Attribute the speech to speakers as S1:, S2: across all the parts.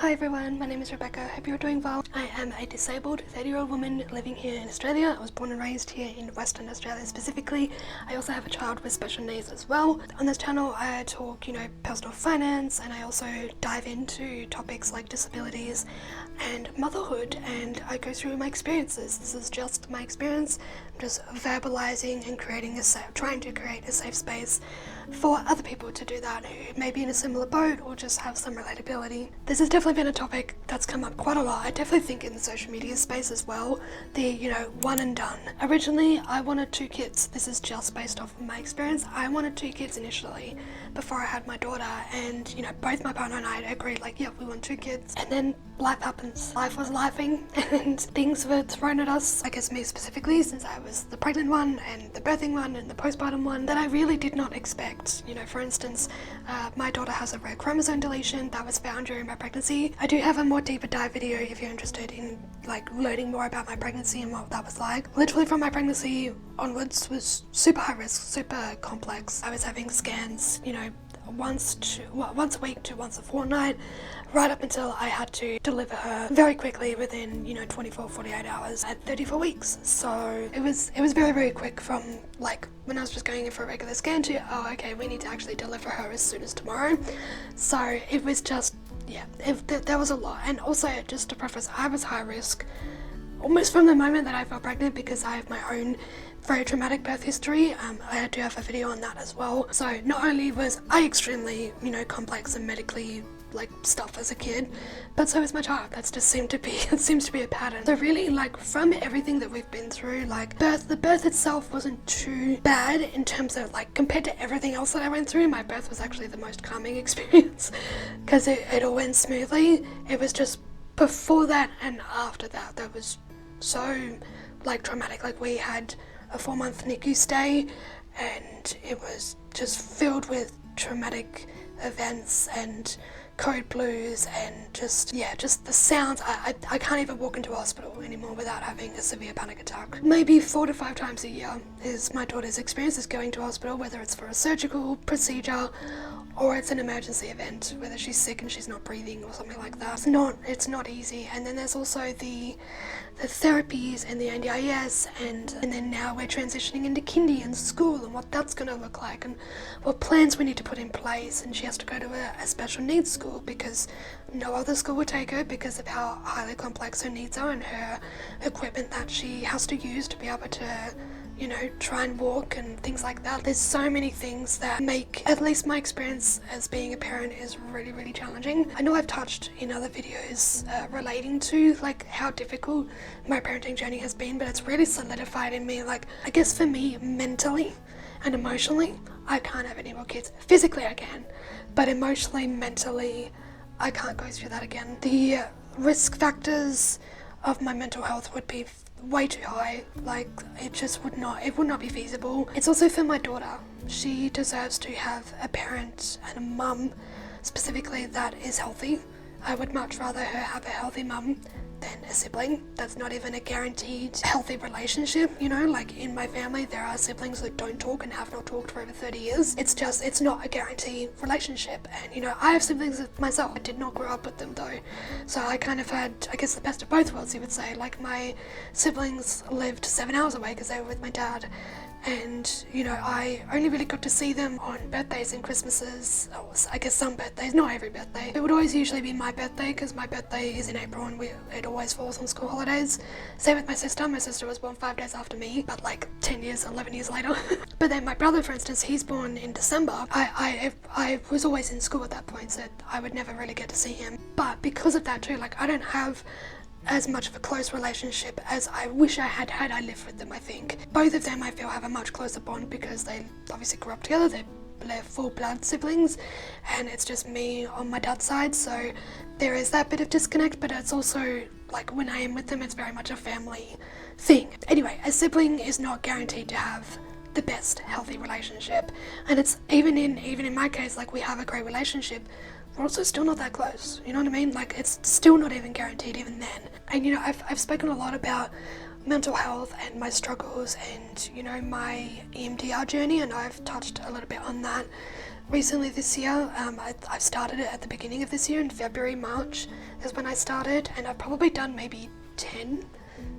S1: Hi everyone, my name is Rebecca. Hope you're doing well. I am a disabled 30-year-old woman living here in Australia. I was born and raised here in Western Australia specifically. I also have a child with special needs as well. On this channel I talk, personal finance, and I also dive into topics like disabilities and motherhood, and I go through my experiences. This is just my experience. I'm just verbalizing and trying to create a safe space for other people to do that who may be in a similar boat or just have some relatability. This has definitely been a topic that's come up quite a lot. I definitely think in the social media space as well, the one and done. Originally I wanted 2 kids. This is just based off of my experience. I wanted 2 kids initially before I had my daughter, and both my partner and I agreed yeah, we want 2 kids. And then life happens. Life was lifing and things were thrown at us, I guess me specifically, since I was the pregnant one and the birthing one and the postpartum one, that I really did not expect. For instance, my daughter has a rare chromosome deletion that was found during my pregnancy. I do have a more deeper dive video if you're interested in learning more about my pregnancy and what that was like. Literally from my pregnancy onwards was super high risk, super complex. I was having scans, once a week to once a fortnight, right up until I had to deliver her very quickly within 48 hours at 34 weeks. So it was very, very quick from when I was just going in for a regular scan to, oh okay, we need to actually deliver her as soon as tomorrow. So it was just, yeah, there was a lot. And also, just to preface, I was high risk almost from the moment that I felt pregnant, because I have my own very traumatic birth history. I do have a video on that as well. So not only was I extremely, complex and medically stuff as a kid, but so is my child. That's just it seems to be a pattern. So really, from everything that we've been through, the birth itself wasn't too bad in terms of compared to everything else that I went through. My birth was actually the most calming experience because it all went smoothly. It was just before that and after that was so traumatic. We had a 4-month NICU stay, and it was just filled with traumatic events and code blues and just the sounds. I can't even walk into a hospital anymore without having a severe panic attack. Maybe 4 to 5 times a year is my daughter's experience is going to hospital, whether it's for a surgical procedure or it's an emergency event, whether she's sick and she's not breathing or something like that. It's not easy. And then there's also the therapies and the NDIS, and then now we're transitioning into kindy and school and what that's going to look like and what plans we need to put in place. And she has to go to a special needs school because no other school would take her because of how highly complex her needs are and her equipment that she has to use to be able to try and walk and things like that. There's so many things that make, at least my experience as being a parent is really, really challenging. I know I've touched in other videos relating to how difficult my parenting journey has been, but it's really solidified in me. I guess for me, mentally and emotionally, I can't have any more kids. Physically I can, but emotionally, mentally, I can't go through that again. The risk factors of my mental health would be way too high. It would not be feasible. It's also for my daughter. She deserves to have a parent and a mum specifically that is healthy. I would much rather her have a healthy mum than a sibling. That's not even a guaranteed healthy relationship. In my family there are siblings that don't talk and have not talked for over 30 years. It's not a guaranteed relationship. And I have siblings myself. I did not grow up with them though, so I kind of had, I guess, the best of both worlds, you would say. My siblings lived 7 hours away because they were with my dad, and I only really got to see them on birthdays and Christmases, or I guess some birthdays, not every birthday. It would always usually be my birthday because my birthday is in April and it always falls on school holidays. Same with my sister. My sister was born 5 days after me, but 10 years, 11 years later. But then my brother, for instance, he's born in December. I was always in school at that point, so I would never really get to see him. But because of that too, I don't have as much of a close relationship as I wish I had I lived with them. I think both of them, I feel, have a much closer bond because they obviously grew up together. They're full blood siblings, and it's just me on my dad's side, so there is that bit of disconnect. But it's also when I am with them, it's very much a family thing. Anyway, a sibling is not guaranteed to have the best healthy relationship, and it's even in my case, we have a great relationship, we're also still not that close, you know what I mean? It's still not even guaranteed even then. And I've spoken a lot about mental health and my struggles and my EMDR journey, and I've touched a little bit on that recently this year. I started it at the beginning of this year in February, March is when I started, and I've probably done maybe 10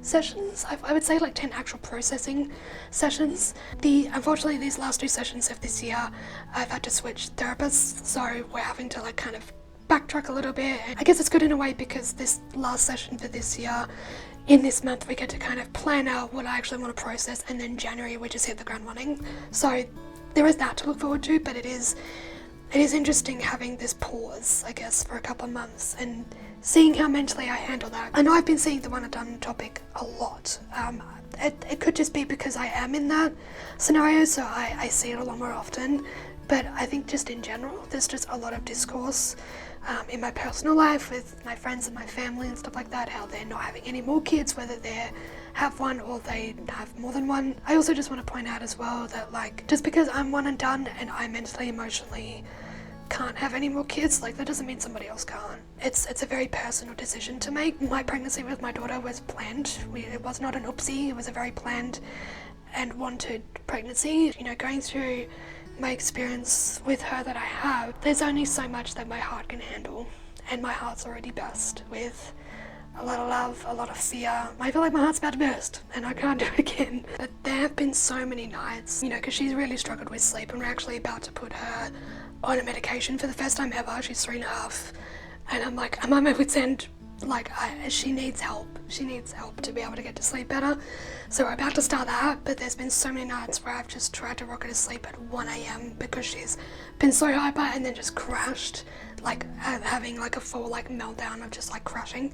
S1: sessions. I would say like 10 actual processing sessions. Unfortunately, these last 2 sessions of this year, I've had to switch therapists, so we're having to like kind of backtrack a little bit. And I guess it's good in a way because this last session for this year, in this month, we get to kind of plan out what I actually want to process, and then January we just hit the ground running. So there is that to look forward to, but it is interesting having this pause, I guess, for a couple of months and seeing how mentally I handle that. I know I've been seeing the one and done topic a lot. It could just be because I am in that scenario, so I see it a lot more often. But I think just in general, there's just a lot of discourse in my personal life with my friends and my family and stuff like that, how they're not having any more kids, whether they have one or they have more than one. I also just want to point out as well that like, just because I'm one and done and I mentally, emotionally can't have any more kids, like that doesn't mean somebody else can't. It's a very personal decision to make. My pregnancy with my daughter was planned. It was not an oopsie, it was a very planned and wanted pregnancy. You know, going through my experience with her that I have, there's only so much that my heart can handle, and my heart's already burst with a lot of love, a lot of fear. I feel like my heart's about to burst and I can't do it again. But there have been so many nights, you know, because she's really struggled with sleep, and we're actually about to put her on a medication for the first time ever. She's 3.5, and I'm like, I'm on my wit's end. Like, she needs help. She needs help to be able to get to sleep better. So we're about to start that, but there's been so many nights where I've just tried to rock her to sleep at 1 a.m. because she's been so hyper and then just crashed, like having like a full like meltdown of just like crashing.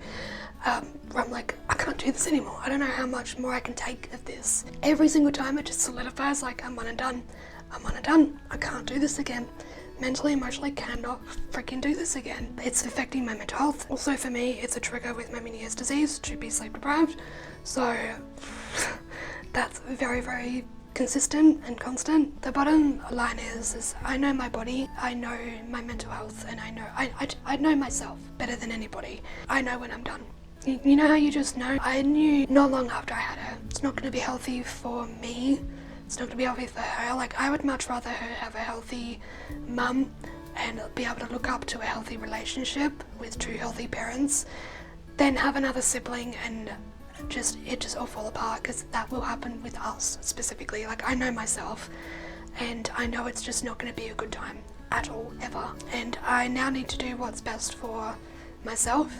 S1: Where I'm like, I can't do this anymore. I don't know how much more I can take of this. Every single time it just solidifies, like, I'm one and done. I'm one and done. I can't do this again. Mentally, emotionally, cannot freaking do this again. It's affecting my mental health. Also for me, it's a trigger with my Meniere's disease to be sleep deprived. So that's very, very consistent and constant. The bottom line is I know my body, I know my mental health, and I know myself better than anybody. I know when I'm done. You know how you just know? I knew not long after I had her, it's not going to be healthy for me. It's not going to be healthy for her. Like, I would much rather her have a healthy mum and be able to look up to a healthy relationship with 2 healthy parents than have another sibling and it just all fall apart, because that will happen with us specifically. Like, I know myself, and I know it's just not going to be a good time at all, ever. And I now need to do what's best for myself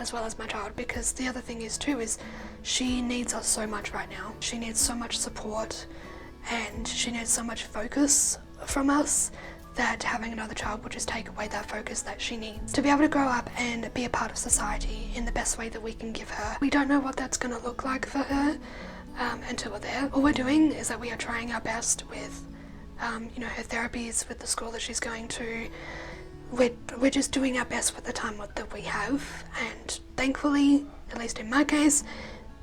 S1: as well as my child, because the other thing is too is she needs us so much right now. She needs so much support, and she needs so much focus from us that having another child will just take away that focus that she needs to be able to grow up and be a part of society in the best way that we can give her. We don't know what that's going to look like for her until we're there. All we're doing is that we are trying our best with you know, her therapies, with the school that she's going to. We're just doing our best with the time that we have, and thankfully, at least in my case,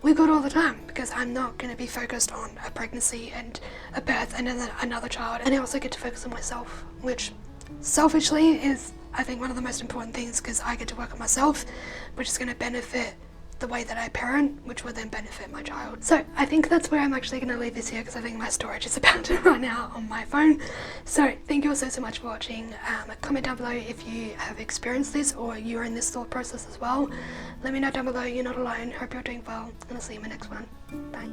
S1: we've got all the time, because I'm not going to be focused on a pregnancy and a birth and then another child, and I also get to focus on myself, which selfishly is, I think, one of the most important things, because I get to work on myself, which is going to benefit the way that I parent, which will then benefit my child. So I think that's where I'm actually going to leave this here, because I think my storage is about to run out on my phone. So thank you all so much for watching. Comment down below if you have experienced this or you're in this thought process as well. Let me know down below. You're not alone. Hope you're doing well, and I'll see you in my next one. Bye.